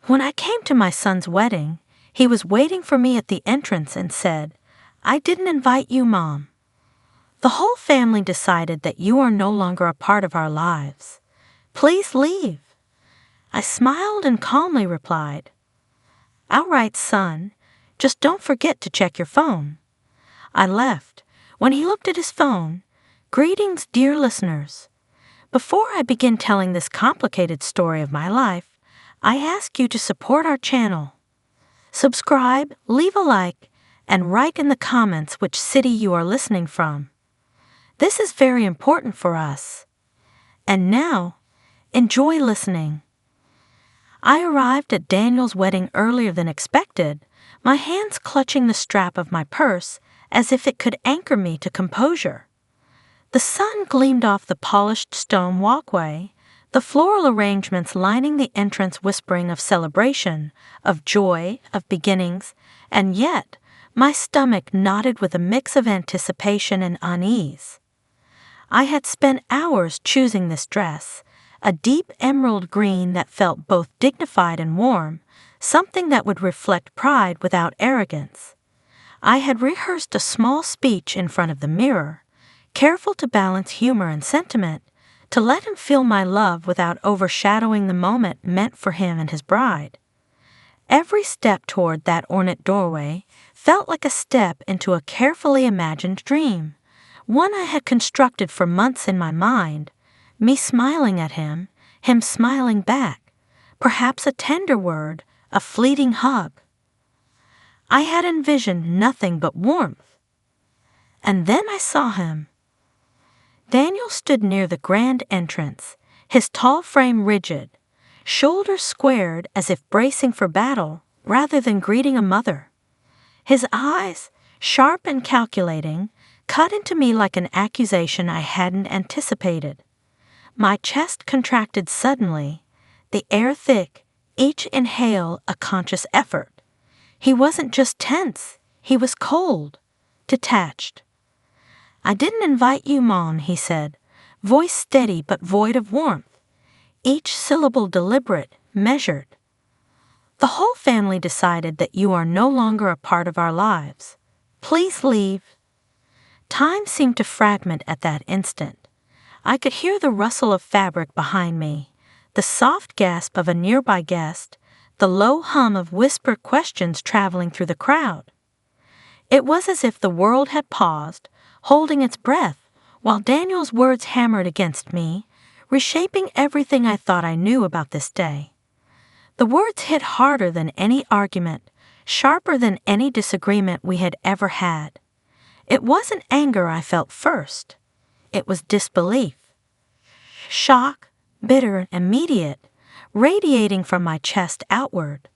When I came to my son's wedding, he was waiting for me at the entrance and said, "I didn't invite you, Mom. The whole family decided that you are no longer a part of our lives. Please leave." I smiled and calmly replied, "All right, son, just don't forget to check your phone." I left. When he looked at his phone, "Greetings, dear listeners. Before I begin telling this complicated story of my life, I ask you to support our channel. Subscribe, leave a like, and write in the comments which city you are listening from. This is very important for us. And now, enjoy listening." I arrived at Daniel's wedding earlier than expected, my hands clutching the strap of my purse as if it could anchor me to composure. The sun gleamed off the polished stone walkway, the floral arrangements lining the entrance whispering of celebration, of joy, of beginnings, and yet my stomach knotted with a mix of anticipation and unease. I had spent hours choosing this dress, a deep emerald green that felt both dignified and warm, something that would reflect pride without arrogance. I had rehearsed a small speech in front of the mirror, careful to balance humor and sentiment, to let him feel my love without overshadowing the moment meant for him and his bride. Every step toward that ornate doorway felt like a step into a carefully imagined dream, one I had constructed for months in my mind, me smiling at him, him smiling back, perhaps a tender word, a fleeting hug. I had envisioned nothing but warmth. And then I saw him. Daniel stood near the grand entrance, his tall frame rigid, shoulders squared as if bracing for battle rather than greeting a mother. His eyes, sharp and calculating, cut into me like an accusation I hadn't anticipated. My chest contracted suddenly, the air thick, each inhale a conscious effort. He wasn't just tense, he was cold, detached. "I didn't invite you, Mom," he said, voice steady but void of warmth, each syllable deliberate, measured. "The whole family decided that you are no longer a part of our lives. Please leave." Time seemed to fragment at that instant. I could hear the rustle of fabric behind me, the soft gasp of a nearby guest, the low hum of whispered questions traveling through the crowd. It was as if the world had paused, holding its breath, while Daniel's words hammered against me, reshaping everything I thought I knew about this day. The words hit harder than any argument, sharper than any disagreement we had ever had. It wasn't anger I felt first. It was disbelief. Shock, bitter and immediate, radiating from my chest outward.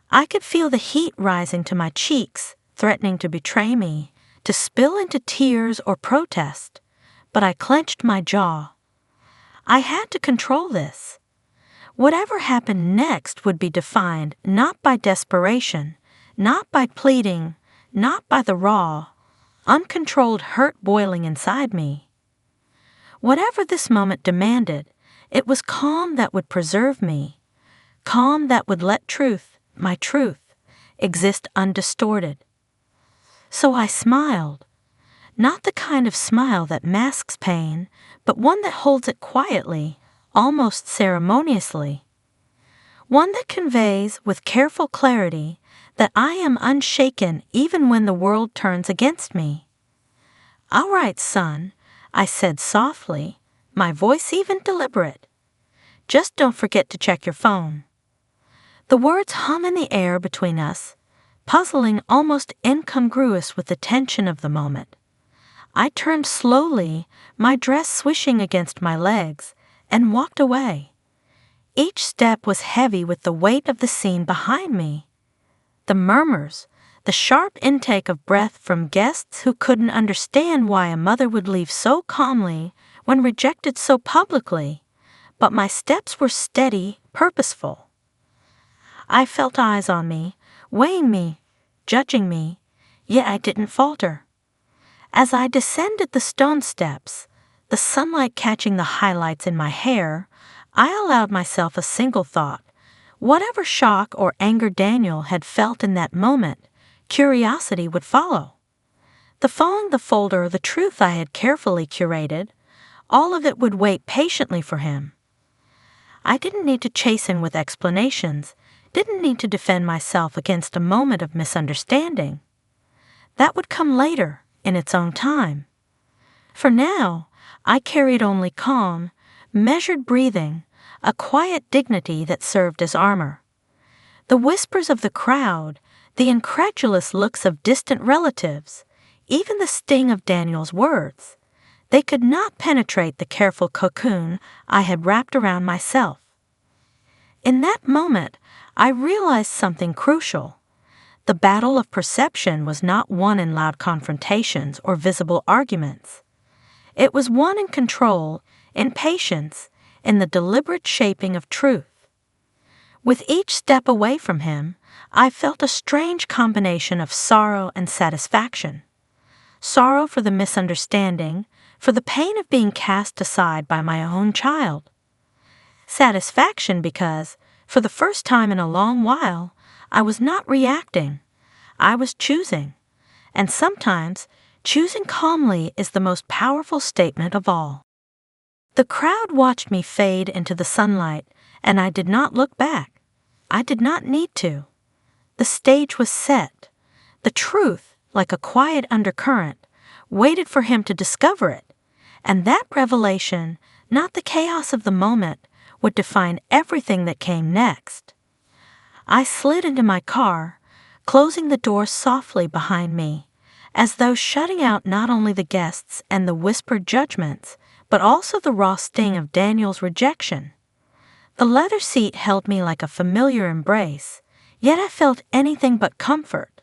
I could feel the heat rising to my cheeks, threatening to betray me, to spill into tears or protest, but I clenched my jaw. I had to control this. Whatever happened next would be defined not by desperation, not by pleading, not by the raw, uncontrolled hurt boiling inside me. Whatever this moment demanded, it was calm that would preserve me, calm that would let truth, my truth, exist undistorted. So I smiled, not the kind of smile that masks pain, but one that holds it quietly, almost ceremoniously. One that conveys, with careful clarity, that I am unshaken even when the world turns against me. "All right, son," I said softly, my voice even deliberate. "Just don't forget to check your phone." The words hung in the air between us, puzzling, almost incongruous with the tension of the moment. I turned slowly, my dress swishing against my legs, and walked away. Each step was heavy with the weight of the scene behind me. The murmurs, the sharp intake of breath from guests who couldn't understand why a mother would leave so calmly when rejected so publicly, but my steps were steady, purposeful. I felt eyes on me, weighing me, judging me, yet I didn't falter. As I descended the stone steps, the sunlight catching the highlights in my hair, I allowed myself a single thought, Whatever shock or anger Daniel had felt in that moment, curiosity would follow. Following the folder, the truth I had carefully curated, all of it would wait patiently for him. I didn't need to chase him with explanations, didn't need to defend myself against a moment of misunderstanding. That would come later, in its own time. For now, I carried only calm, measured breathing, a quiet dignity that served as armor. The whispers of the crowd, the incredulous looks of distant relatives, even the sting of Daniel's words, they could not penetrate the careful cocoon I had wrapped around myself. In that moment, I realized something crucial. The battle of perception was not won in loud confrontations or visible arguments. It was won in control, in patience, in the deliberate shaping of truth. With each step away from him, I felt a strange combination of sorrow and satisfaction. Sorrow for the misunderstanding, for the pain of being cast aside by my own child. Satisfaction because, for the first time in a long while, I was not reacting. I was choosing. And sometimes, choosing calmly is the most powerful statement of all. The crowd watched me fade into the sunlight, and I did not look back. I did not need to. The stage was set. The truth, like a quiet undercurrent, waited for him to discover it, and that revelation, not the chaos of the moment, would define everything that came next. I slid into my car, closing the door softly behind me, as though shutting out not only the guests and the whispered judgments, but also the raw sting of Daniel's rejection. The leather seat held me like a familiar embrace, yet I felt anything but comfort.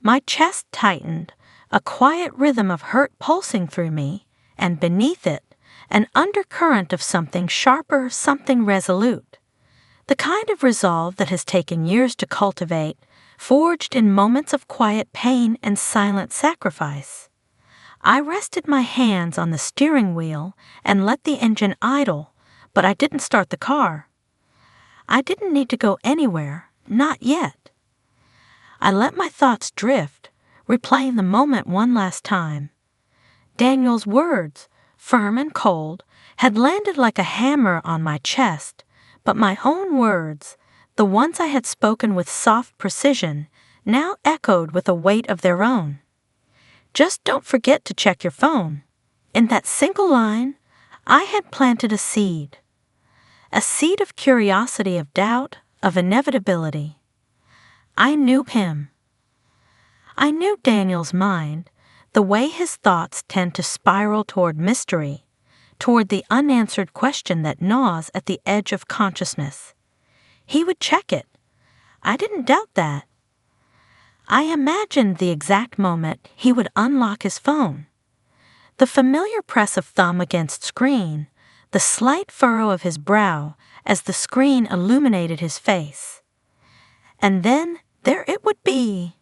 My chest tightened, a quiet rhythm of hurt pulsing through me, and beneath it, an undercurrent of something sharper, something resolute. The kind of resolve that has taken years to cultivate, forged in moments of quiet pain and silent sacrifice. I rested my hands on the steering wheel and let the engine idle, but I didn't start the car. I didn't need to go anywhere, not yet. I let my thoughts drift, replaying the moment one last time. Daniel's words, firm and cold, had landed like a hammer on my chest, but my own words, the ones I had spoken with soft precision, now echoed with a weight of their own. Just don't forget to check your phone. In that single line, I had planted a seed of curiosity, of doubt, of inevitability. I knew him. I knew Daniel's mind, the way his thoughts tend to spiral toward mystery, toward the unanswered question that gnaws at the edge of consciousness. He would check it. I didn't doubt that. I imagined the exact moment he would unlock his phone. The familiar press of thumb against screen, the slight furrow of his brow as the screen illuminated his face. And then there it would be,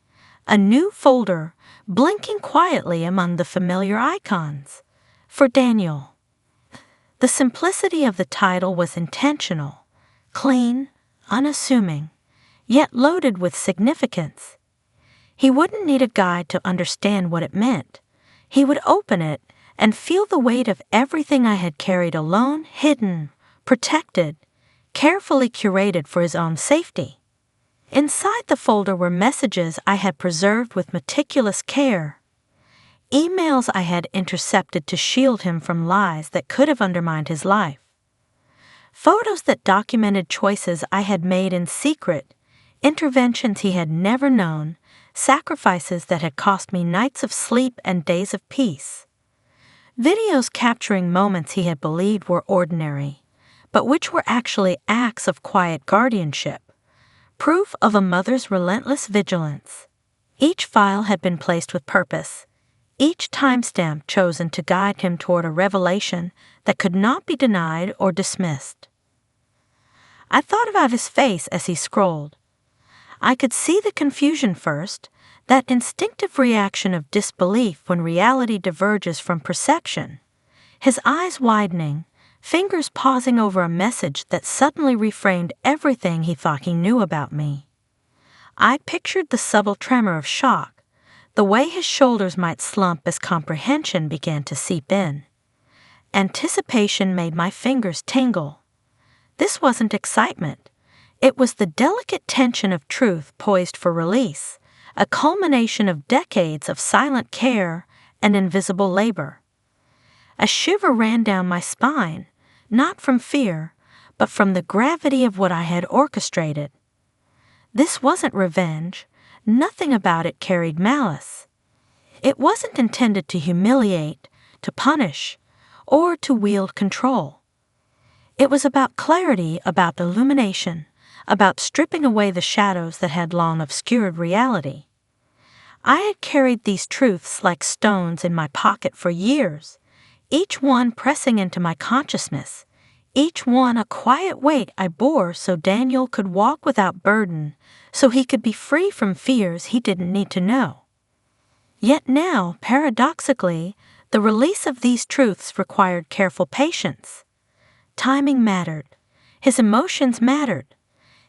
a new folder, blinking quietly among the familiar icons. For Daniel. The simplicity of the title was intentional, clean, unassuming, yet loaded with significance. He wouldn't need a guide to understand what it meant. He would open it and feel the weight of everything I had carried alone, hidden, protected, carefully curated for his own safety. Inside the folder were messages I had preserved with meticulous care, emails I had intercepted to shield him from lies that could have undermined his life, photos that documented choices I had made in secret, interventions he had never known, sacrifices that had cost me nights of sleep and days of peace, videos capturing moments he had believed were ordinary, but which were actually acts of quiet guardianship, proof of a mother's relentless vigilance. Each file had been placed with purpose, each timestamp chosen to guide him toward a revelation that could not be denied or dismissed. I thought about his face as he scrolled. I could see the confusion first, that instinctive reaction of disbelief when reality diverges from perception, his eyes widening, fingers pausing over a message that suddenly reframed everything he thought he knew about me. I pictured the subtle tremor of shock, the way his shoulders might slump as comprehension began to seep in. Anticipation made my fingers tingle. This wasn't excitement. It was the delicate tension of truth poised for release, a culmination of decades of silent care and invisible labor. A shiver ran down my spine, not from fear, but from the gravity of what I had orchestrated. This wasn't revenge. Nothing about it carried malice. It wasn't intended to humiliate, to punish, or to wield control. It was about clarity, about illumination, about stripping away the shadows that had long obscured reality. I had carried these truths like stones in my pocket for years, each one pressing into my consciousness, each one a quiet weight I bore so Daniel could walk without burden, so he could be free from fears he didn't need to know. Yet now, paradoxically, the release of these truths required careful patience. Timing mattered. His emotions mattered.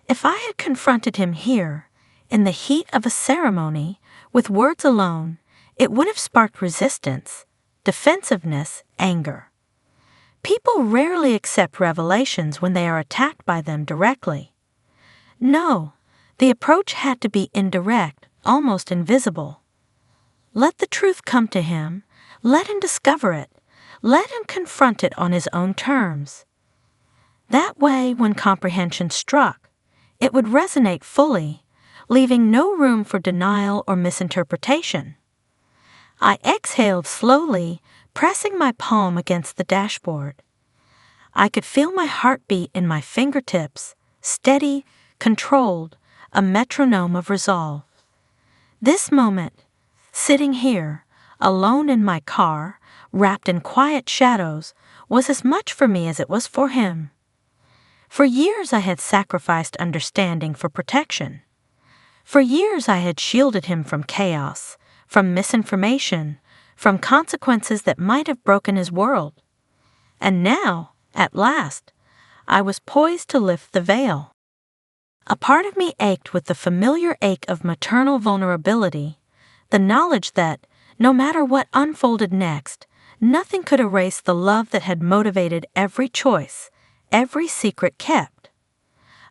If I had confronted him here, in the heat of a ceremony, with words alone, it would have sparked resistance, defensiveness, anger. People rarely accept revelations when they are attacked by them directly. No, the approach had to be indirect, almost invisible. Let the truth come to him, let him discover it, let him confront it on his own terms. That way, when comprehension struck, it would resonate fully, leaving no room for denial or misinterpretation. I exhaled slowly, pressing my palm against the dashboard. I could feel my heartbeat in my fingertips, steady, controlled, a metronome of resolve. This moment, sitting here, alone in my car, wrapped in quiet shadows, was as much for me as it was for him. For years I had sacrificed understanding for protection. For years I had shielded him from chaos, from misinformation, from consequences that might have broken his world. And now, at last, I was poised to lift the veil. A part of me ached with the familiar ache of maternal vulnerability, the knowledge that, no matter what unfolded next, nothing could erase the love that had motivated every choice, every secret kept.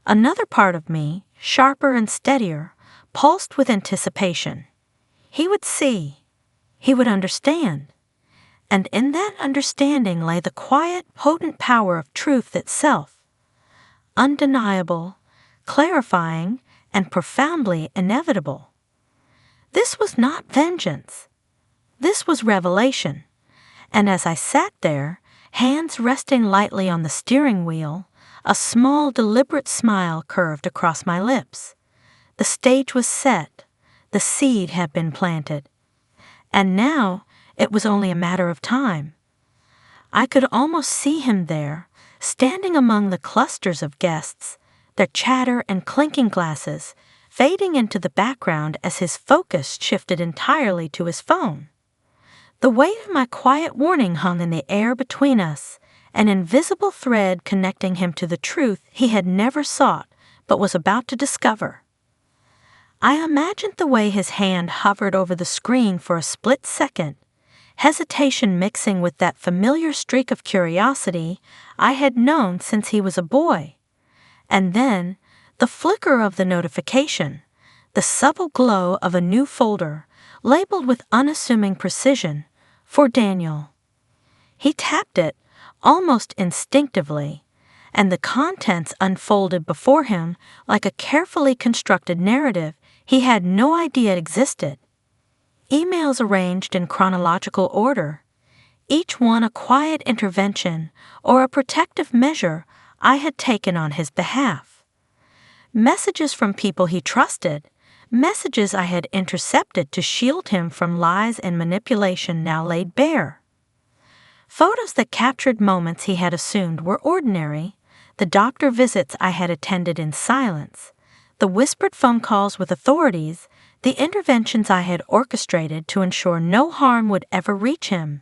Another part of me, sharper and steadier, pulsed with anticipation. He would see. He would understand. And in that understanding lay the quiet, potent power of truth itself. Undeniable, clarifying, and profoundly inevitable. This was not vengeance. This was revelation. And as I sat there, hands resting lightly on the steering wheel, a small, deliberate smile curved across my lips. The stage was set. The seed had been planted. And now it was only a matter of time. I could almost see him there, standing among the clusters of guests, their chatter and clinking glasses fading into the background as his focus shifted entirely to his phone. The weight of my quiet warning hung in the air between us, an invisible thread connecting him to the truth he had never sought but was about to discover. I imagined the way his hand hovered over the screen for a split second, hesitation mixing with that familiar streak of curiosity I had known since he was a boy. And then, the flicker of the notification, the subtle glow of a new folder, labeled with unassuming precision, for Daniel. He tapped it, almost instinctively, and the contents unfolded before him like a carefully constructed narrative he had no idea existed. Emails arranged in chronological order, each one a quiet intervention or a protective measure I had taken on his behalf. Messages from people he trusted, messages I had intercepted to shield him from lies and manipulation now laid bare. Photos that captured moments he had assumed were ordinary, the doctor visits I had attended in silence, the whispered phone calls with authorities, the interventions I had orchestrated to ensure no harm would ever reach him.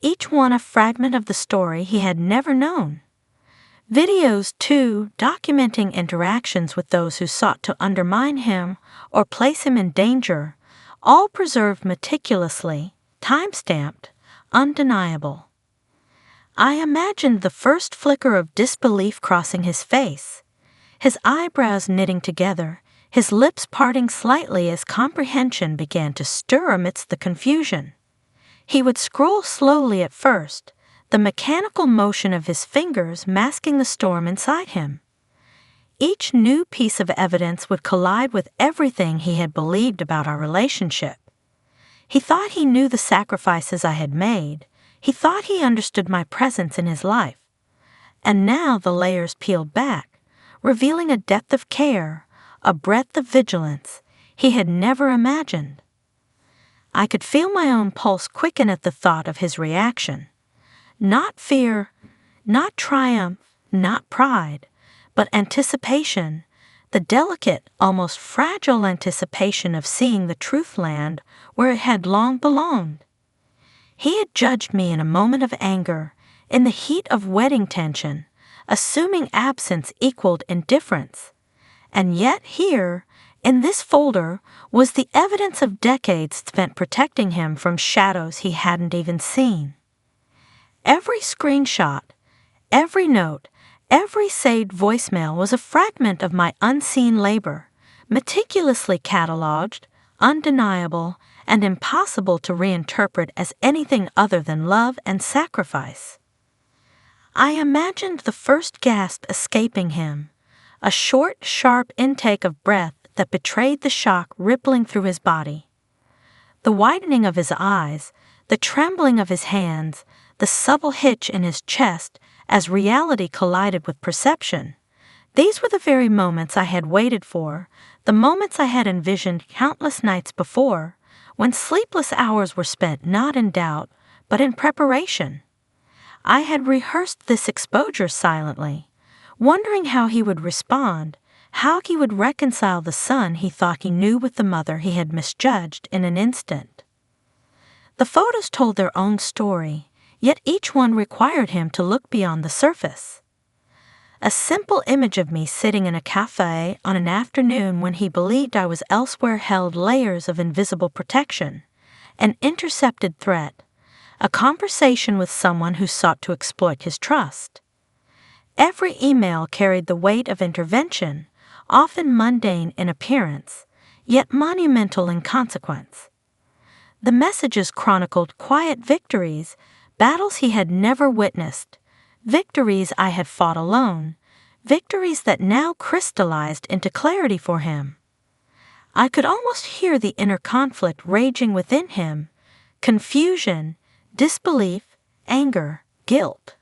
each one a fragment of the story he had never known. Videos, too, documenting interactions with those who sought to undermine him or place him in danger, all preserved meticulously, time-stamped, undeniable. I imagined the first flicker of disbelief crossing his face, his eyebrows knitting together, his lips parting slightly as comprehension began to stir amidst the confusion. He would scroll slowly at first, the mechanical motion of his fingers masking the storm inside him. Each new piece of evidence would collide with everything he had believed about our relationship. He thought he knew the sacrifices I had made. He thought he understood my presence in his life. And now the layers peeled back, revealing a depth of care, a breadth of vigilance he had never imagined. I could feel my own pulse quicken at the thought of his reaction. Not fear, not triumph, not pride, but anticipation, the delicate, almost fragile anticipation of seeing the truth land where it had long belonged. He had judged me in a moment of anger, in the heat of wedding tension, assuming absence equaled indifference. And yet here, in this folder, was the evidence of decades spent protecting him from shadows he hadn't even seen. Every screenshot, every note, every saved voicemail was a fragment of my unseen labor, meticulously cataloged, undeniable, and impossible to reinterpret as anything other than love and sacrifice. I imagined the first gasp escaping him, a short, sharp intake of breath that betrayed the shock rippling through his body. The widening of his eyes, the trembling of his hands, the subtle hitch in his chest as reality collided with perception. These were the very moments I had waited for, the moments I had envisioned countless nights before, when sleepless hours were spent not in doubt, but in preparation. I had rehearsed this exposure silently, wondering how he would respond, how he would reconcile the son he thought he knew with the mother he had misjudged in an instant. The photos told their own story, yet each one required him to look beyond the surface. A simple image of me sitting in a cafe on an afternoon when he believed I was elsewhere held layers of invisible protection, an intercepted threat, a conversation with someone who sought to exploit his trust. Every email carried the weight of intervention, often mundane in appearance, yet monumental in consequence. The messages chronicled quiet victories, battles he had never witnessed, victories I had fought alone, victories that now crystallized into clarity for him. I could almost hear the inner conflict raging within him, confusion, disbelief, anger, guilt.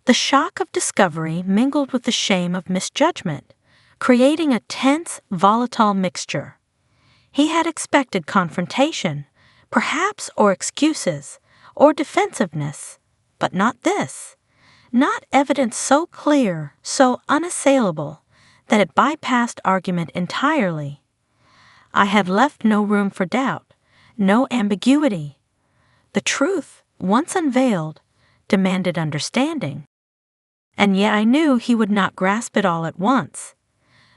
The shock of discovery mingled with the shame of misjudgment, creating a tense, volatile mixture. He had expected confrontation, perhaps, or excuses, or defensiveness, but not this. Not evidence so clear, so unassailable, that it bypassed argument entirely. I had left no room for doubt, no ambiguity. The truth, once unveiled, demanded understanding. And yet I knew he would not grasp it all at once.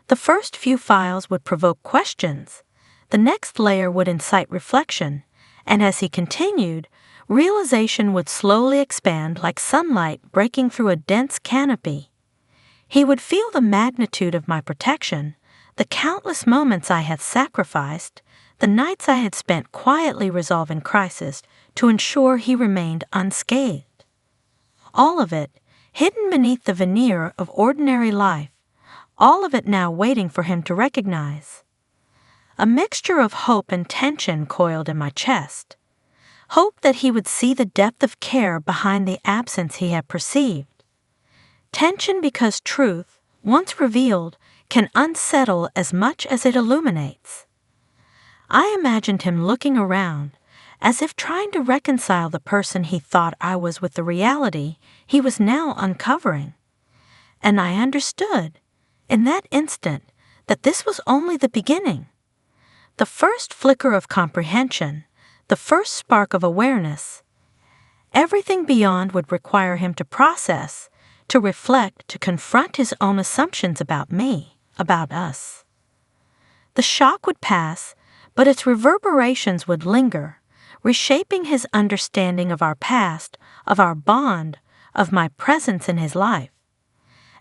The first few files would provoke questions, the next layer would incite reflection, and as he continued, realization would slowly expand like sunlight breaking through a dense canopy. He would feel the magnitude of my protection, the countless moments I had sacrificed, the nights I had spent quietly resolving crises to ensure he remained unscathed. All of it, hidden beneath the veneer of ordinary life, all of it now waiting for him to recognize. A mixture of hope and tension coiled in my chest. Hope that he would see the depth of care behind the absence he had perceived. Tension because truth, once revealed, can unsettle as much as it illuminates. I imagined him looking around, as if trying to reconcile the person he thought I was with the reality he was now uncovering. And I understood, in that instant, that this was only the beginning. The first flicker of comprehension, the first spark of awareness, Everything beyond would require him to process, to reflect, to confront his own assumptions about me, about us. The shock would pass, but its reverberations would linger, reshaping his understanding of our past, of our bond, of my presence in his life.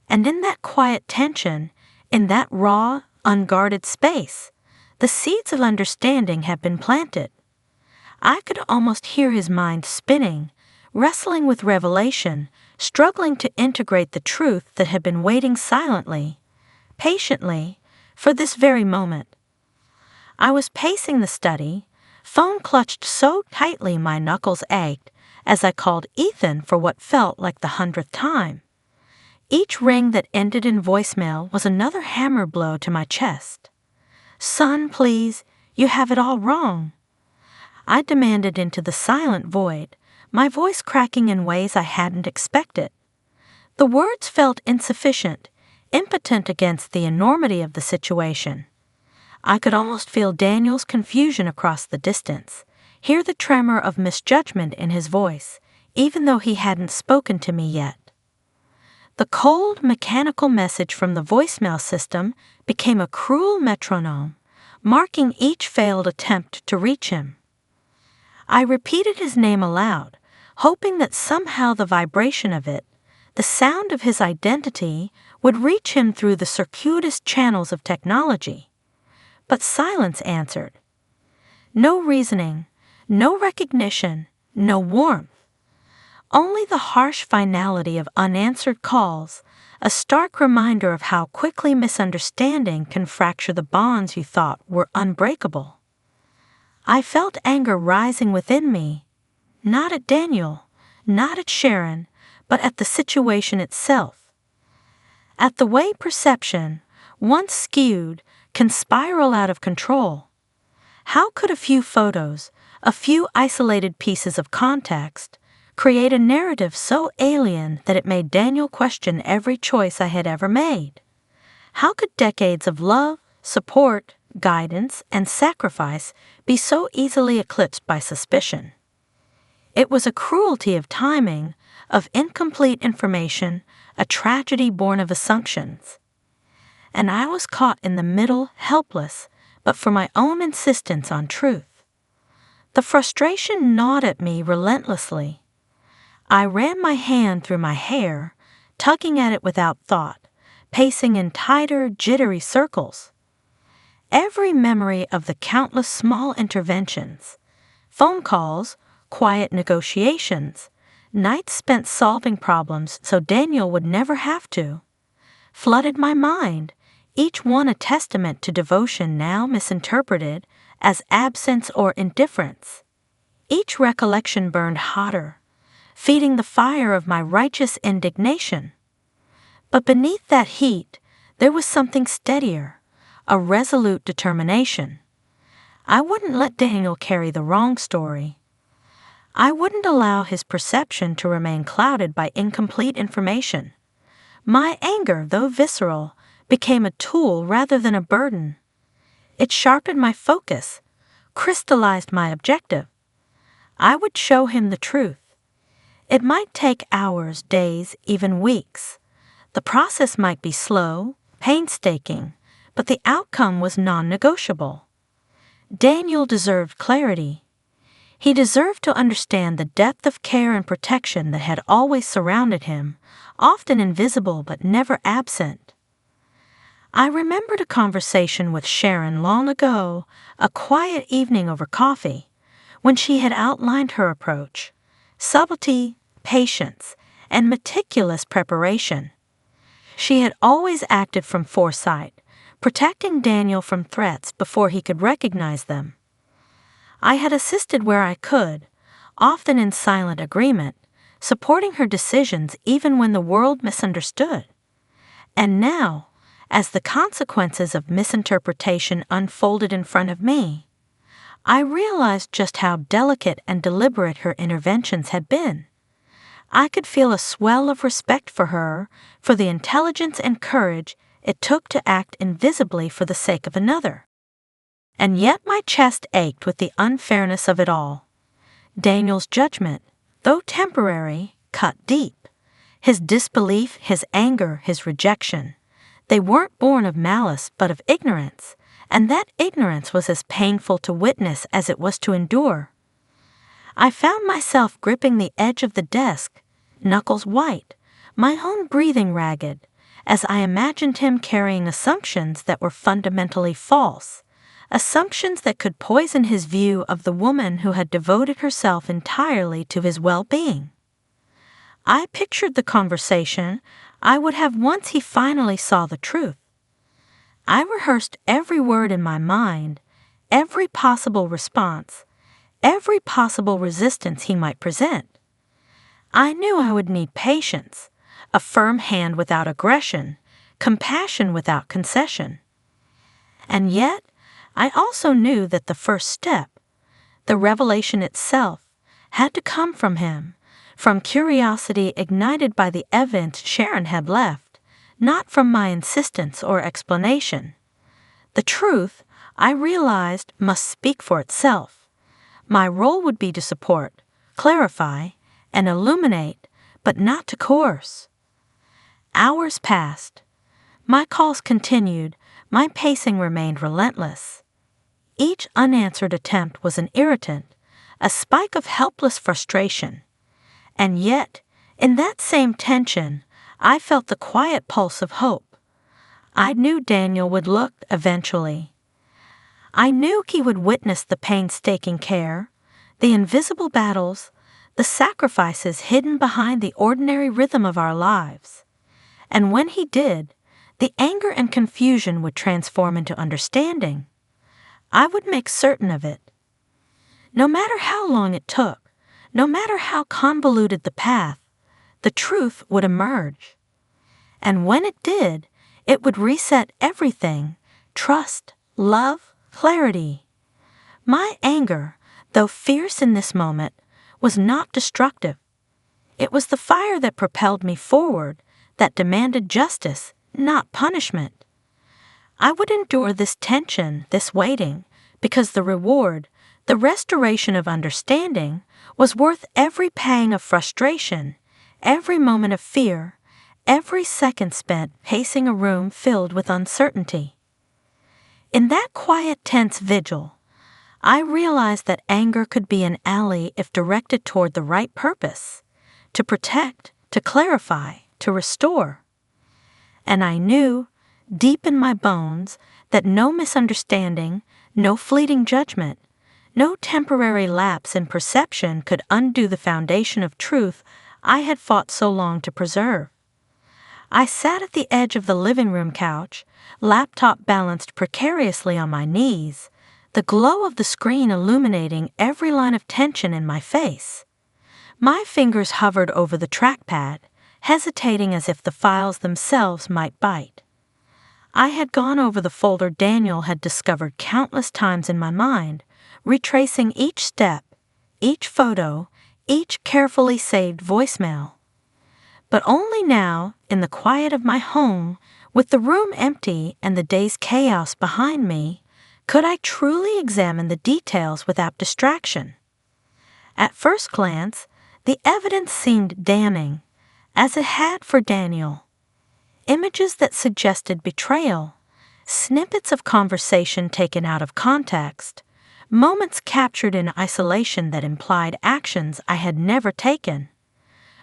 And in that quiet tension, in that raw, unguarded space, the seeds of understanding have been planted. I could almost hear his mind spinning, wrestling with revelation, struggling to integrate the truth that had been waiting silently, patiently, for this very moment. I was pacing the study, phone clutched so tightly my knuckles ached as I called Ethan for what felt like the 100th time. Each ring that ended in voicemail was another hammer blow to my chest. "Son, please, you have it all wrong," I demanded into the silent void, my voice cracking in ways I hadn't expected. The words felt insufficient, impotent against the enormity of the situation. I could almost feel Daniel's confusion across the distance, hear the tremor of misjudgment in his voice, even though he hadn't spoken to me yet. The cold, mechanical message from the voicemail system became a cruel metronome, marking each failed attempt to reach him. I repeated his name aloud, hoping that somehow the vibration of it, the sound of his identity, would reach him through the circuitous channels of technology. But silence answered. No reasoning, no recognition, no warmth. Only the harsh finality of unanswered calls, a stark reminder of how quickly misunderstanding can fracture the bonds you thought were unbreakable. I felt anger rising within me, not at Daniel, not at Sharon, but at the situation itself. At the way perception, once skewed, can spiral out of control. How could a few photos, a few isolated pieces of context, create a narrative so alien that it made Daniel question every choice I had ever made? How could decades of love, support, guidance, and sacrifice be so easily eclipsed by suspicion? It was a cruelty of timing, of incomplete information, a tragedy born of assumptions. And I was caught in the middle, helpless, but for my own insistence on truth. The frustration gnawed at me relentlessly. I ran my hand through my hair, tugging at it without thought, pacing in tighter, jittery circles. Every memory of the countless small interventions, phone calls, quiet negotiations, nights spent solving problems so Daniel would never have to, flooded my mind, each one a testament to devotion now misinterpreted as absence or indifference. Each recollection burned hotter, feeding the fire of my righteous indignation. But beneath that heat, there was something steadier, a resolute determination. I wouldn't let Daniel carry the wrong story. I wouldn't allow his perception to remain clouded by incomplete information. My anger, though visceral, became a tool rather than a burden. It sharpened my focus, crystallized my objective. I would show him the truth. It might take hours, days, even weeks. The process might be slow, painstaking, but the outcome was non-negotiable. Daniel deserved clarity. He deserved to understand the depth of care and protection that had always surrounded him, often invisible but never absent. I remembered a conversation with Sharon long ago, a quiet evening over coffee, when she had outlined her approach, subtlety, patience, and meticulous preparation. She had always acted from foresight, protecting Daniel from threats before he could recognize them. I had assisted where I could, often in silent agreement, supporting her decisions even when the world misunderstood. And now, as the consequences of misinterpretation unfolded in front of me, I realized just how delicate and deliberate her interventions had been. I could feel a swell of respect for her, for the intelligence and courage it took to act invisibly for the sake of another. And yet my chest ached with the unfairness of it all. Daniel's judgment, though temporary, cut deep. His disbelief, his anger, his rejection. They weren't born of malice but of ignorance, and that ignorance was as painful to witness as it was to endure. I found myself gripping the edge of the desk, knuckles white, my own breathing ragged, as I imagined him carrying assumptions that were fundamentally false, assumptions that could poison his view of the woman who had devoted herself entirely to his well-being. I pictured the conversation I would have once he finally saw the truth. I rehearsed every word in my mind, every possible response, every possible resistance he might present. I knew I would need patience, a firm hand without aggression, compassion without concession. And yet, I also knew that the first step, the revelation itself, had to come from him, from curiosity ignited by the evidence Sharon had left, not from my insistence or explanation. The truth, I realized, must speak for itself. My role would be to support, clarify, and illuminate, but not to coerce. Hours passed. My calls continued, my pacing remained relentless. Each unanswered attempt was an irritant, a spike of helpless frustration. And yet, in that same tension, I felt the quiet pulse of hope. I knew Daniel would look eventually. I knew he would witness the painstaking care, the invisible battles, the sacrifices hidden behind the ordinary rhythm of our lives. And when he did, the anger and confusion would transform into understanding. I would make certain of it. No matter how long it took, no matter how convoluted the path, the truth would emerge. And when it did, it would reset everything: trust, love, clarity. My anger, though fierce in this moment, was not destructive. It was the fire that propelled me forward, that demanded justice, not punishment. I would endure this tension, this waiting, because the reward, the restoration of understanding, was worth every pang of frustration, every moment of fear, every second spent pacing a room filled with uncertainty. In that quiet, tense vigil, I realized that anger could be an ally if directed toward the right purpose, to protect, to clarify, to restore. And I knew, deep in my bones, that no misunderstanding, no fleeting judgment, no temporary lapse in perception could undo the foundation of truth I had fought so long to preserve. I sat at the edge of the living room couch, laptop balanced precariously on my knees, the glow of the screen illuminating every line of tension in my face. My fingers hovered over the trackpad, hesitating as if the files themselves might bite. I had gone over the folder Daniel had discovered countless times in my mind, retracing each step, each photo, each carefully saved voicemail. But only now, in the quiet of my home, with the room empty and the day's chaos behind me, could I truly examine the details without distraction. At first glance, the evidence seemed damning, as it had for Daniel. Images that suggested betrayal, snippets of conversation taken out of context, moments captured in isolation that implied actions I had never taken.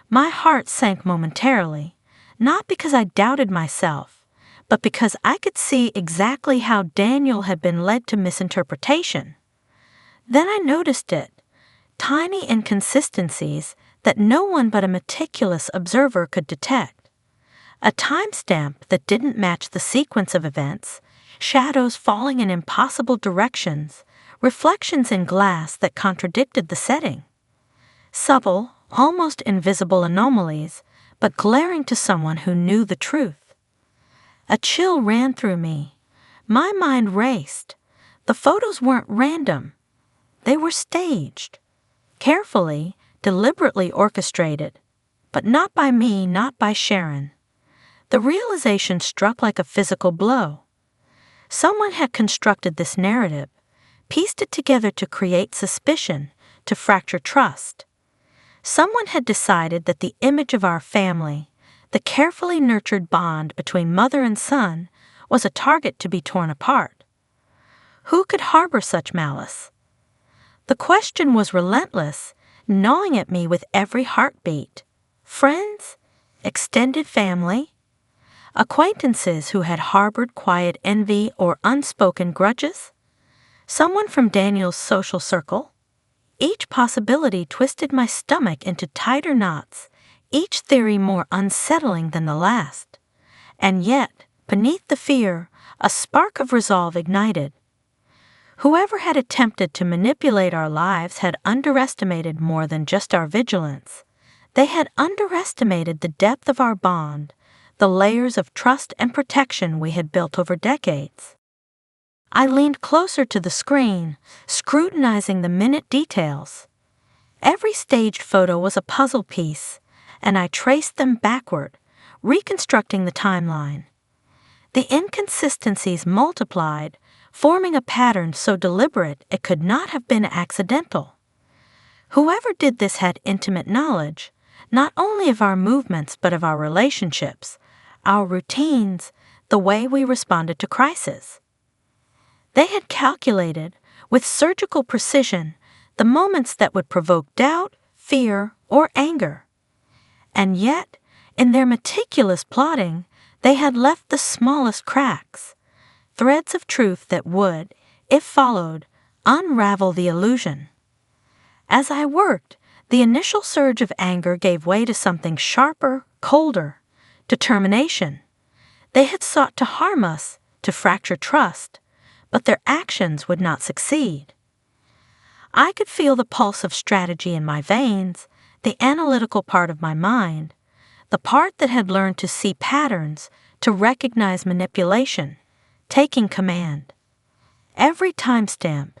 My heart sank momentarily, not because I doubted myself, but because I could see exactly how Daniel had been led to misinterpretation. Then I noticed it, tiny inconsistencies that no one but a meticulous observer could detect. A timestamp that didn't match the sequence of events, shadows falling in impossible directions, reflections in glass that contradicted the setting. Subtle, almost invisible anomalies, but glaring to someone who knew the truth. A chill ran through me. My mind raced. The photos weren't random. They were staged. Carefully, deliberately orchestrated. But not by me, not by Sharon. The realization struck like a physical blow. Someone had constructed this narrative, pieced it together to create suspicion, to fracture trust. Someone had decided that the image of our family, the carefully nurtured bond between mother and son, was a target to be torn apart. Who could harbor such malice? The question was relentless, gnawing at me with every heartbeat. Friends? Extended family? Acquaintances who had harbored quiet envy or unspoken grudges? Someone from Daniel's social circle? Each possibility twisted my stomach into tighter knots, each theory more unsettling than the last. And yet, beneath the fear, a spark of resolve ignited. Whoever had attempted to manipulate our lives had underestimated more than just our vigilance. They had underestimated the depth of our bond, the layers of trust and protection we had built over decades. I leaned closer to the screen, scrutinizing the minute details. Every staged photo was a puzzle piece, and I traced them backward, reconstructing the timeline. The inconsistencies multiplied, forming a pattern so deliberate it could not have been accidental. Whoever did this had intimate knowledge, not only of our movements but of our relationships, our routines, the way we responded to crisis. They had calculated, with surgical precision, the moments that would provoke doubt, fear, or anger. And yet, in their meticulous plotting, they had left the smallest cracks, threads of truth that would, if followed, unravel the illusion. As I worked, the initial surge of anger gave way to something sharper, colder, determination. They had sought to harm us, to fracture trust, but their actions would not succeed. I could feel the pulse of strategy in my veins, the analytical part of my mind, the part that had learned to see patterns, to recognize manipulation, taking command. Every timestamp,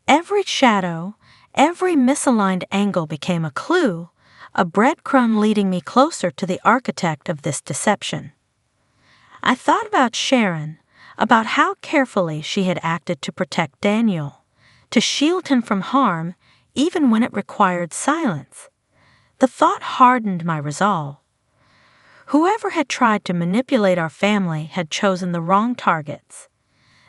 every shadow, every misaligned angle became a clue, a breadcrumb leading me closer to the architect of this deception. I thought about Sharon, about how carefully she had acted to protect Daniel, to shield him from harm even when it required silence. The thought hardened my resolve. Whoever had tried to manipulate our family had chosen the wrong targets.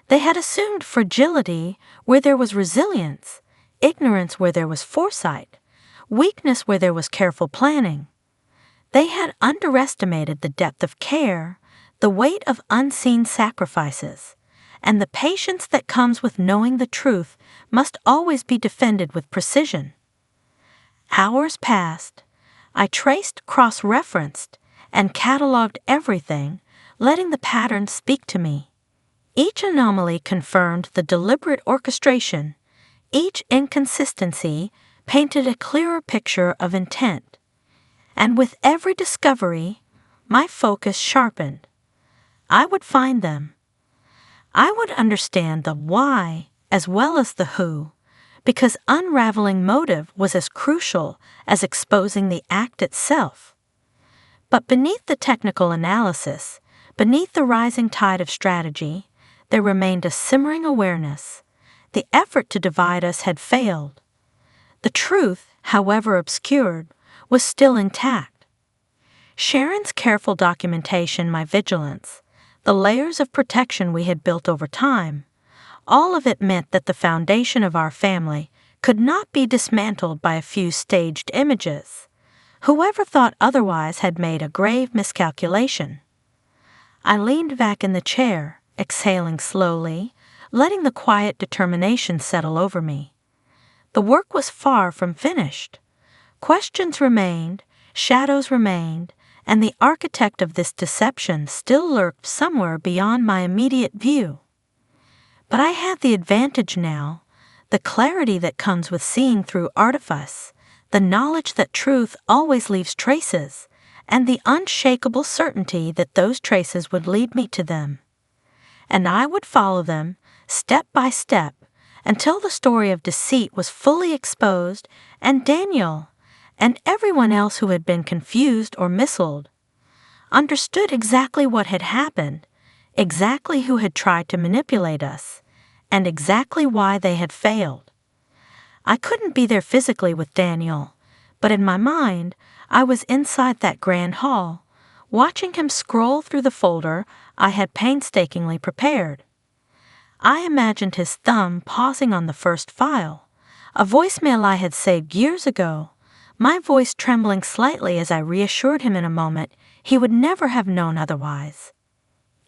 They had assumed fragility where there was resilience, ignorance where there was foresight, weakness where there was careful planning. They had underestimated the depth of care, the weight of unseen sacrifices, and the patience that comes with knowing the truth must always be defended with precision. Hours passed. I traced, cross-referenced, and cataloged everything, letting the pattern speak to me. Each anomaly confirmed the deliberate orchestration. Each inconsistency painted a clearer picture of intent. And with every discovery, my focus sharpened. I would find them. I would understand the why as well as the who, because unraveling motive was as crucial as exposing the act itself. But beneath the technical analysis, beneath the rising tide of strategy, there remained a simmering awareness. The effort to divide us had failed. The truth, however obscured, was still intact. Sharon's careful documentation, my vigilance, the layers of protection we had built over time, all of it meant that the foundation of our family could not be dismantled by a few staged images. Whoever thought otherwise had made a grave miscalculation. I leaned back in the chair, exhaling slowly, letting the quiet determination settle over me. The work was far from finished. Questions remained, shadows remained, and the architect of this deception still lurked somewhere beyond my immediate view. But I had the advantage now, the clarity that comes with seeing through artifice, the knowledge that truth always leaves traces, and the unshakable certainty that those traces would lead me to them. And I would follow them, step by step, until the story of deceit was fully exposed, and Daniel, and everyone else who had been confused or misled, understood exactly what had happened, exactly who had tried to manipulate us, and exactly why they had failed. I couldn't be there physically with Daniel, but in my mind, I was inside that grand hall, watching him scroll through the folder I had painstakingly prepared. I imagined his thumb pausing on the first file, a voicemail I had saved years ago, my voice trembling slightly as I reassured him in a moment he would never have known otherwise.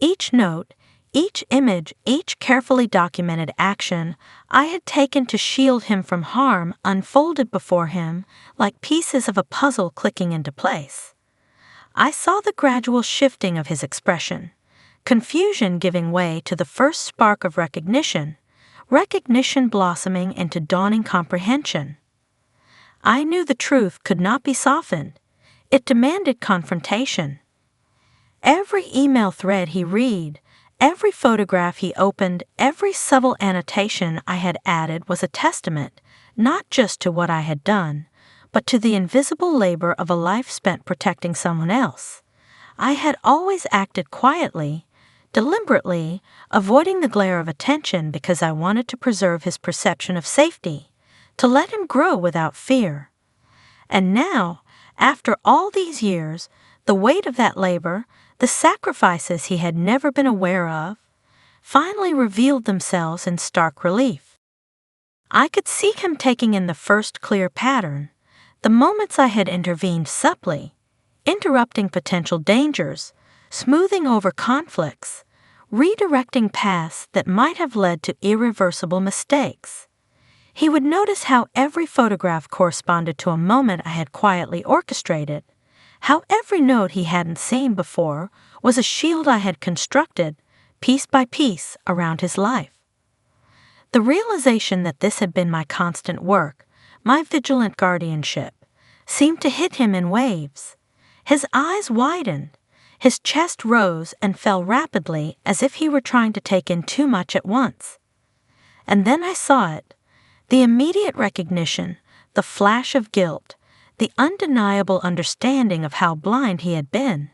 Each note, each image, each carefully documented action I had taken to shield him from harm unfolded before him like pieces of a puzzle clicking into place. I saw the gradual shifting of his expression, confusion giving way to the first spark of recognition, recognition blossoming into dawning comprehension. I knew the truth could not be softened. It demanded confrontation. Every email thread he read, every photograph he opened, every subtle annotation I had added was a testament, not just to what I had done, but to the invisible labor of a life spent protecting someone else. I had always acted quietly, deliberately, avoiding the glare of attention because I wanted to preserve his perception of safety, to let him grow without fear. And now, after all these years, the weight of that labor, the sacrifices he had never been aware of, finally revealed themselves in stark relief. I could see him taking in the first clear pattern, the moments I had intervened subtly, interrupting potential dangers, smoothing over conflicts, redirecting paths that might have led to irreversible mistakes. He would notice how every photograph corresponded to a moment I had quietly orchestrated, how every note he hadn't seen before was a shield I had constructed, piece by piece, around his life. The realization that this had been my constant work, my vigilant guardianship, seemed to hit him in waves. His eyes widened, his chest rose and fell rapidly as if he were trying to take in too much at once. And then I saw it, the immediate recognition, the flash of guilt, the undeniable understanding of how blind he had been.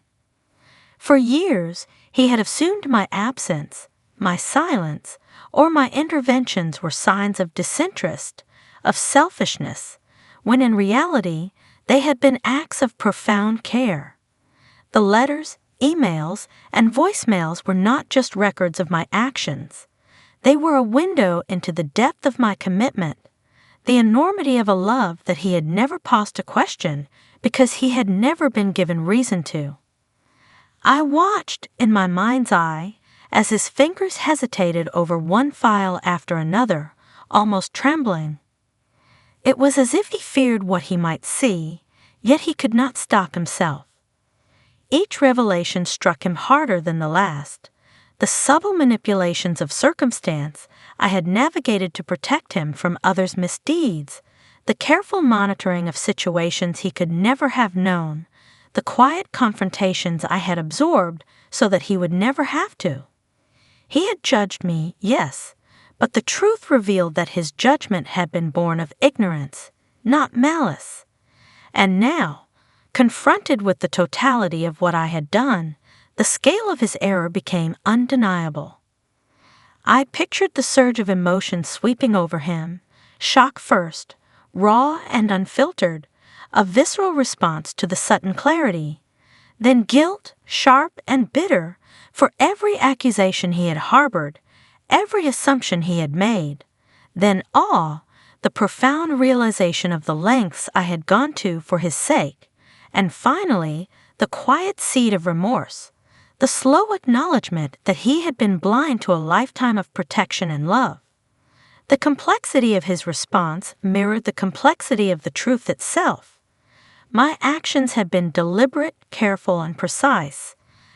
For years, he had assumed my absence, my silence, or my interventions were signs of disinterest, of selfishness, when in reality, they had been acts of profound care. The letters, emails, and voicemails were not just records of my actions. They were a window into the depth of my commitment, the enormity of a love that he had never paused to question because he had never been given reason to. I watched, in my mind's eye, as his fingers hesitated over one file after another, almost trembling. It was as if he feared what he might see, yet he could not stop himself. Each revelation struck him harder than the last. The subtle manipulations of circumstance I had navigated to protect him from others' misdeeds, the careful monitoring of situations he could never have known, the quiet confrontations I had absorbed so that he would never have to. He had judged me, yes, but the truth revealed that his judgment had been born of ignorance, not malice. And now, confronted with the totality of what I had done, the scale of his error became undeniable. I pictured the surge of emotion sweeping over him, shock first, raw and unfiltered, a visceral response to the sudden clarity, then guilt, sharp and bitter, for every accusation he had harbored, every assumption he had made, then awe, the profound realization of the lengths I had gone to for his sake, and finally, the quiet seed of remorse, the slow acknowledgement that he had been blind to a lifetime of protection and love. The complexity of his response mirrored the complexity of the truth itself. My actions had been deliberate, careful, and precise,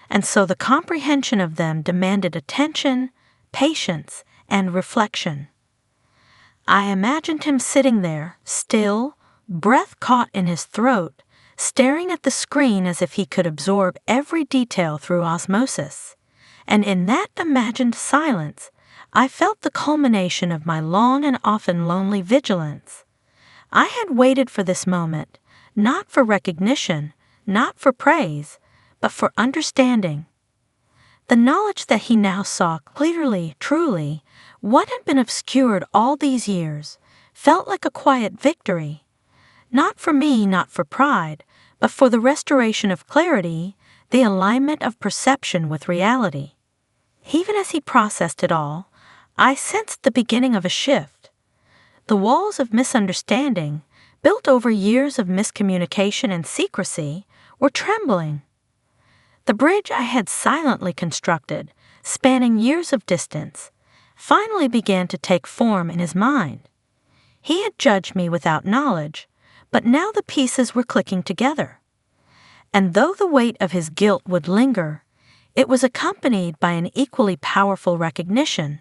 and so the comprehension of them demanded attention, patience, and reflection. I imagined him sitting there, still, breath caught in his throat, staring at the screen as if he could absorb every detail through osmosis. And in that imagined silence, I felt the culmination of my long and often lonely vigilance. I had waited for this moment, not for recognition, not for praise, but for understanding. The knowledge that he now saw clearly, truly, what had been obscured all these years, felt like a quiet victory. Not for me, not for pride, but for the restoration of clarity, the alignment of perception with reality. Even as he processed it all, I sensed the beginning of a shift. The walls of misunderstanding, built over years of miscommunication and secrecy, were trembling. The bridge I had silently constructed, spanning years of distance, finally began to take form in his mind. He had judged me without knowledge, but now the pieces were clicking together. And though the weight of his guilt would linger, it was accompanied by an equally powerful recognition,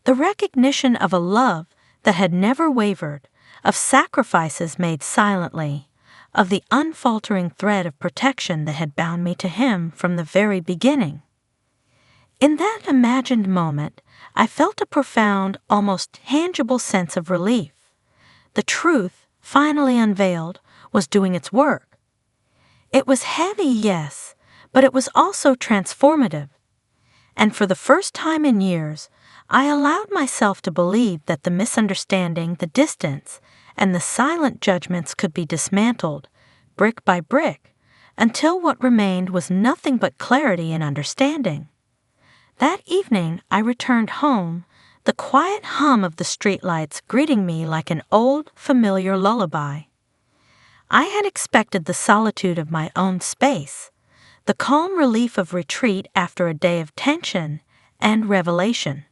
the recognition of a love that had never wavered, of sacrifices made silently, of the unfaltering thread of protection that had bound me to him from the very beginning. In that imagined moment, I felt a profound, almost tangible sense of relief. The truth, finally unveiled, was doing its work. It was heavy, yes, but it was also transformative. And for the first time in years, I allowed myself to believe that the misunderstanding, the distance, and the silent judgments could be dismantled, brick by brick, until what remained was nothing but clarity and understanding. That evening I returned home, the quiet hum of the streetlights greeting me like an old, familiar lullaby. I had expected the solitude of my own space, the calm relief of retreat after a day of tension and revelation.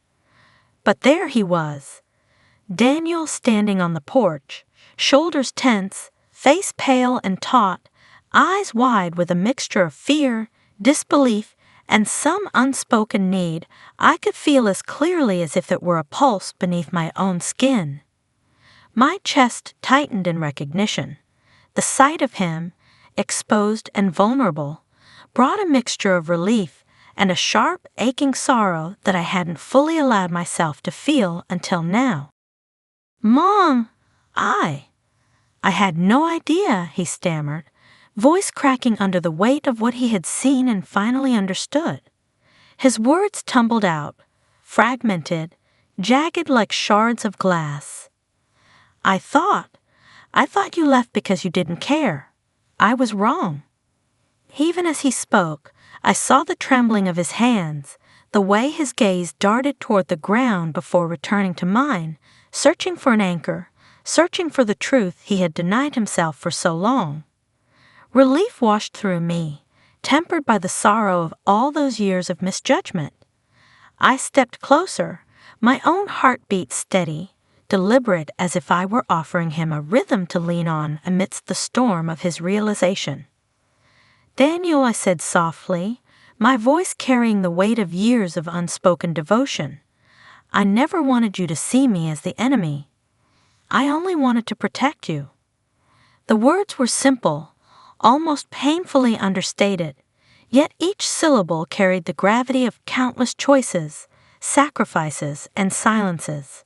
But there he was, Daniel standing on the porch, shoulders tense, face pale and taut, eyes wide with a mixture of fear, disbelief, and some unspoken need I could feel as clearly as if it were a pulse beneath my own skin. My chest tightened in recognition. The sight of him, exposed and vulnerable, brought a mixture of relief and a sharp, aching sorrow that I hadn't fully allowed myself to feel until now. "Mom, I had no idea," he stammered, voice cracking under the weight of what he had seen and finally understood. His words tumbled out, fragmented, jagged like shards of glass. I thought you left because you didn't care. I was wrong." Even as he spoke, I saw the trembling of his hands, the way his gaze darted toward the ground before returning to mine, searching for an anchor, searching for the truth he had denied himself for so long. Relief washed through me, tempered by the sorrow of all those years of misjudgment. I stepped closer, my own heartbeat steady, deliberate as if I were offering him a rhythm to lean on amidst the storm of his realization. "Daniel," I said softly, my voice carrying the weight of years of unspoken devotion, "I never wanted you to see me as the enemy. I only wanted to protect you." The words were simple, almost painfully understated, yet each syllable carried the gravity of countless choices, sacrifices, and silences.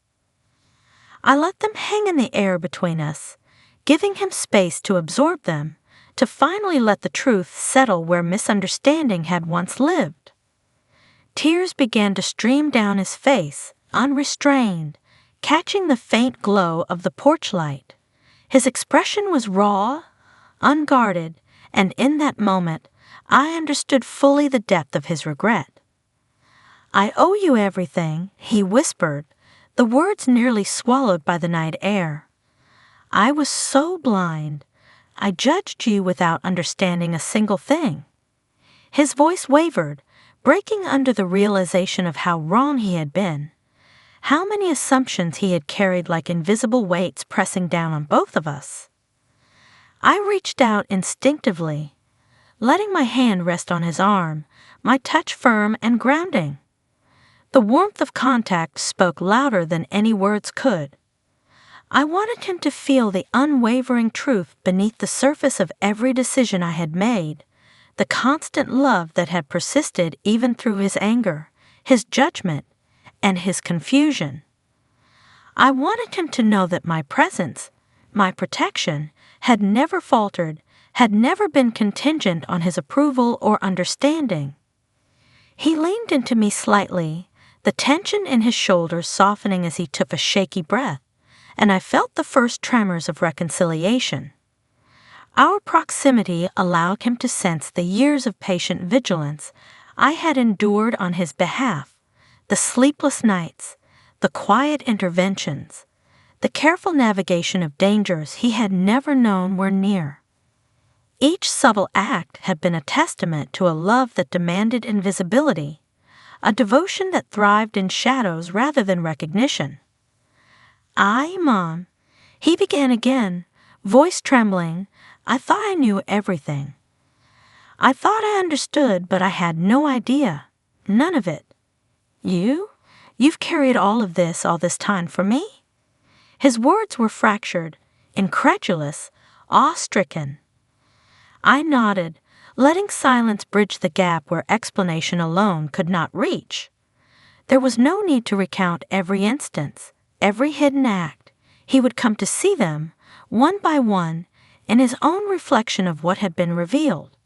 I let them hang in the air between us, giving him space to absorb them, to finally let the truth settle where misunderstanding had once lived. Tears began to stream down his face, unrestrained, catching the faint glow of the porch light. His expression was raw, unguarded, and in that moment, I understood fully the depth of his regret. "I owe you everything," he whispered, the words nearly swallowed by the night air. "I was so blind. I judged you without understanding a single thing." His voice wavered, breaking under the realization of how wrong he had been. How many assumptions he had carried like invisible weights pressing down on both of us. I reached out instinctively, letting my hand rest on his arm, my touch firm and grounding. The warmth of contact spoke louder than any words could. I wanted him to feel the unwavering truth beneath the surface of every decision I had made, the constant love that had persisted even through his anger, his judgment, and his confusion. I wanted him to know that my presence, my protection, had never faltered, had never been contingent on his approval or understanding. He leaned into me slightly, the tension in his shoulders softening as he took a shaky breath, and I felt the first tremors of reconciliation. Our proximity allowed him to sense the years of patient vigilance I had endured on his behalf, the sleepless nights, the quiet interventions, the careful navigation of dangers he had never known were near. Each subtle act had been a testament to a love that demanded invisibility, a devotion that thrived in shadows rather than recognition. Mom, he began again, voice trembling. I thought I knew everything. I thought I understood, but I had no idea. None of it. You've carried all this time for me? His words were fractured, incredulous, awe-stricken. I nodded, letting silence bridge the gap where explanation alone could not reach. There was no need to recount every instance, every hidden act. He would come to see them, one by one, in his own reflection of what had been revealed.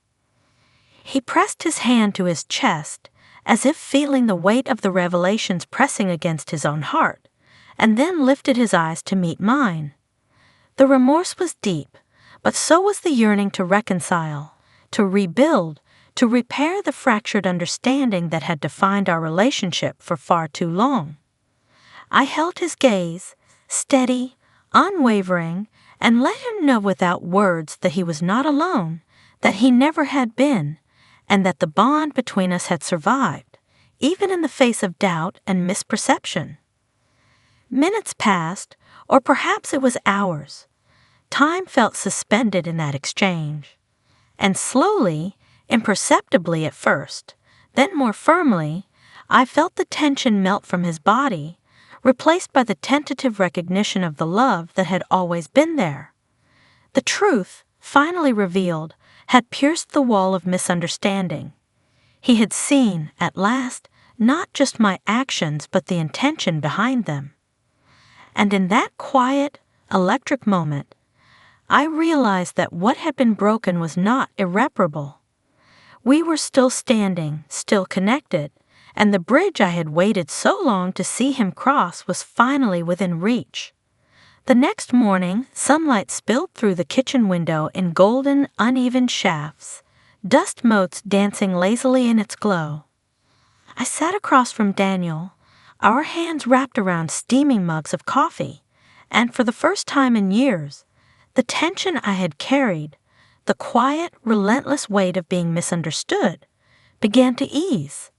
He pressed his hand to his chest, as if feeling the weight of the revelations pressing against his own heart, and then lifted his eyes to meet mine. The remorse was deep, but so was the yearning to reconcile, to rebuild, to repair the fractured understanding that had defined our relationship for far too long. I held his gaze, steady, unwavering, and let him know without words that he was not alone, that he never had been, and that the bond between us had survived, even in the face of doubt and misperception. Minutes passed, or perhaps it was hours. Time felt suspended in that exchange. And slowly, imperceptibly at first, then more firmly, I felt the tension melt from his body, replaced by the tentative recognition of the love that had always been there. The truth, finally revealed, had pierced the wall of misunderstanding. He had seen, at last, not just my actions but the intention behind them. And in that quiet, electric moment, I realized that what had been broken was not irreparable. We were still standing, still connected, and the bridge I had waited so long to see him cross was finally within reach. The next morning, sunlight spilled through the kitchen window in golden, uneven shafts, dust motes dancing lazily in its glow. I sat across from Daniel, our hands wrapped around steaming mugs of coffee, and for the first time in years, the tension I had carried, the quiet, relentless weight of being misunderstood, began to ease.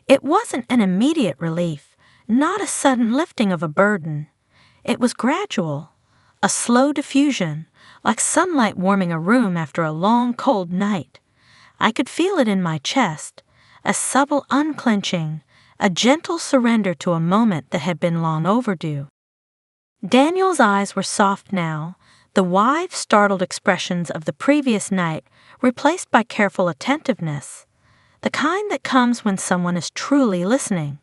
It wasn't an immediate relief, not a sudden lifting of a burden. It was gradual, a slow diffusion, like sunlight warming a room after a long, cold night. I could feel it in my chest, a subtle unclenching, a gentle surrender to a moment that had been long overdue. Daniel's eyes were soft now, the wide, startled expressions of the previous night replaced by careful attentiveness, the kind that comes when someone is truly listening.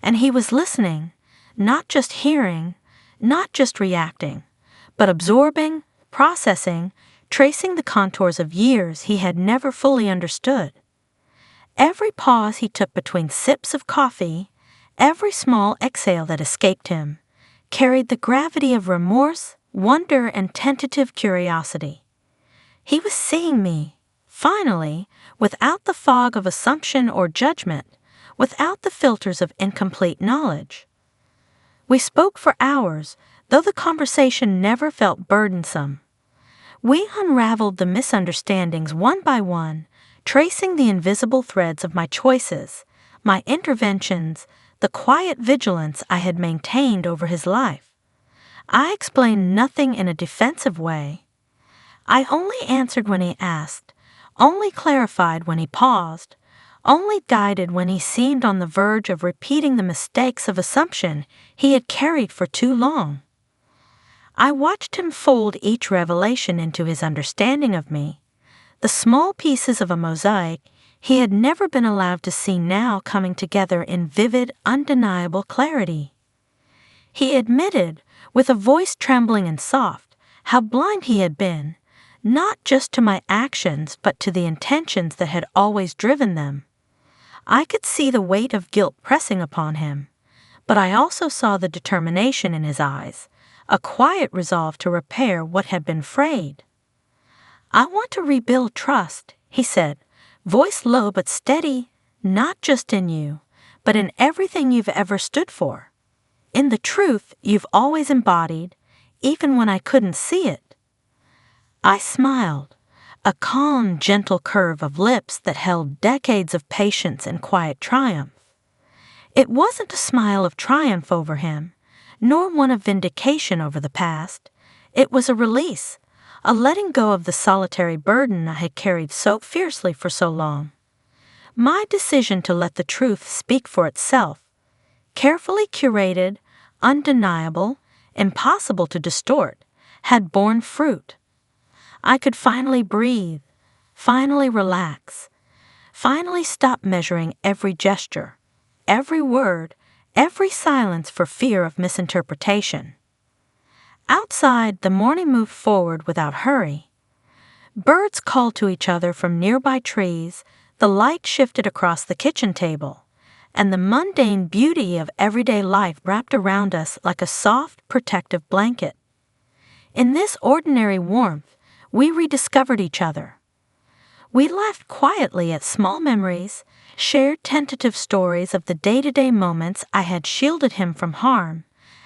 And he was listening, not just hearing, not just reacting, but absorbing, processing, tracing the contours of years he had never fully understood. Every pause he took between sips of coffee, every small exhale that escaped him, carried the gravity of remorse, wonder, and tentative curiosity. He was seeing me, finally, without the fog of assumption or judgment, without the filters of incomplete knowledge. We spoke for hours, though the conversation never felt burdensome. We unraveled the misunderstandings one by one, tracing the invisible threads of my choices, my interventions, the quiet vigilance I had maintained over his life. I explained nothing in a defensive way. I only answered when he asked, only clarified when he paused, only guided when he seemed on the verge of repeating the mistakes of assumption he had carried for too long. I watched him fold each revelation into his understanding of me, the small pieces of a mosaic he had never been allowed to see now coming together in vivid, undeniable clarity. He admitted, with a voice trembling and soft, how blind he had been, not just to my actions but to the intentions that had always driven them. I could see the weight of guilt pressing upon him, but I also saw the determination in his eyes, a quiet resolve to repair what had been frayed. I want to rebuild trust, he said, voice low but steady, not just in you, but in everything you've ever stood for. In the truth you've always embodied, even when I couldn't see it. I smiled, a calm, gentle curve of lips that held decades of patience and quiet triumph. It wasn't a smile of triumph over him, nor one of vindication over the past. It was a release, a letting go of the solitary burden I had carried so fiercely for so long. My decision to let the truth speak for itself, carefully curated, undeniable, impossible to distort, had borne fruit. I could finally breathe, finally relax, finally stop measuring every gesture, every word, every silence for fear of misinterpretation. Outside, the morning moved forward without hurry. Birds called to each other from nearby trees, the light shifted across the kitchen table, and the mundane beauty of everyday life wrapped around us like a soft, protective blanket. In this ordinary warmth, we rediscovered each other. We laughed quietly at small memories, shared tentative stories of the day-to-day moments I had shielded him from harm,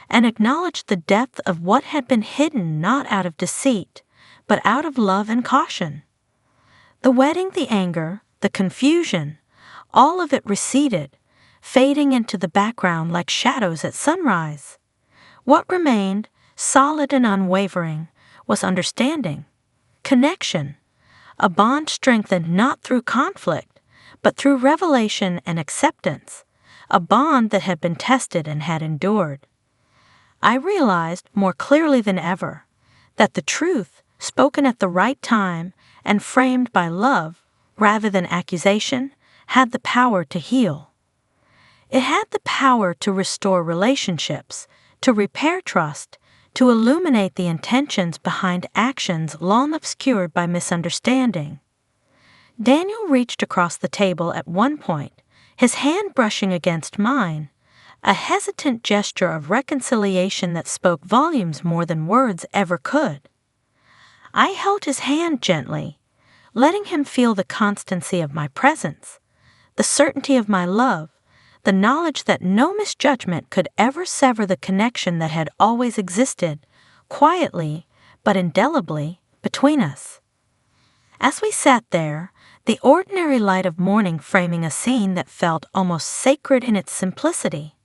and acknowledged the depth of what had been hidden not out of deceit, but out of love and caution. The wedding, the anger, the confusion, all of it receded, fading into the background like shadows at sunrise. What remained, solid and unwavering, was understanding, connection, a bond strengthened not through conflict, but through revelation and acceptance, a bond that had been tested and had endured. I realized more clearly than ever that the truth, spoken at the right time and framed by love rather than accusation, had the power to heal. It had the power to restore relationships, to repair trust, to illuminate the intentions behind actions long obscured by misunderstanding. Daniel reached across the table at one point, his hand brushing against mine, a hesitant gesture of reconciliation that spoke volumes more than words ever could. I held his hand gently, letting him feel the constancy of my presence, the certainty of my love, the knowledge that no misjudgment could ever sever the connection that had always existed, quietly but indelibly, between us. As we sat there, the ordinary light of morning framing a scene that felt almost sacred in its simplicity,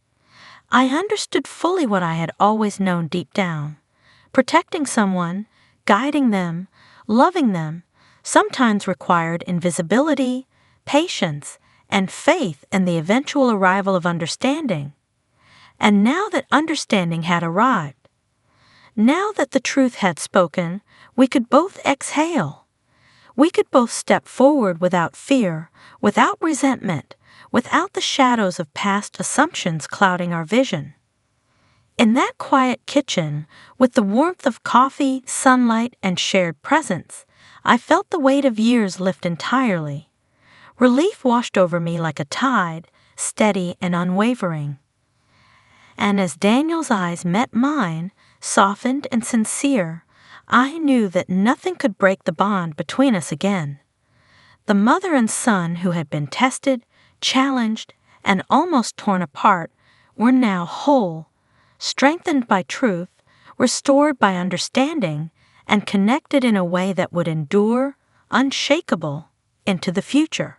I understood fully what I had always known deep down. Protecting someone, guiding them, loving them, sometimes required invisibility, patience, and faith in the eventual arrival of understanding. And now that understanding had arrived, now that the truth had spoken, we could both exhale. We could both step forward without fear, without resentment, without the shadows of past assumptions clouding our vision. In that quiet kitchen, with the warmth of coffee, sunlight, and shared presence, I felt the weight of years lift entirely. Relief washed over me like a tide, steady and unwavering. And as Daniel's eyes met mine, softened and sincere, I knew that nothing could break the bond between us again. The mother and son who had been tested, challenged, and almost torn apart were now whole, strengthened by truth, restored by understanding, and connected in a way that would endure, unshakable, into the future.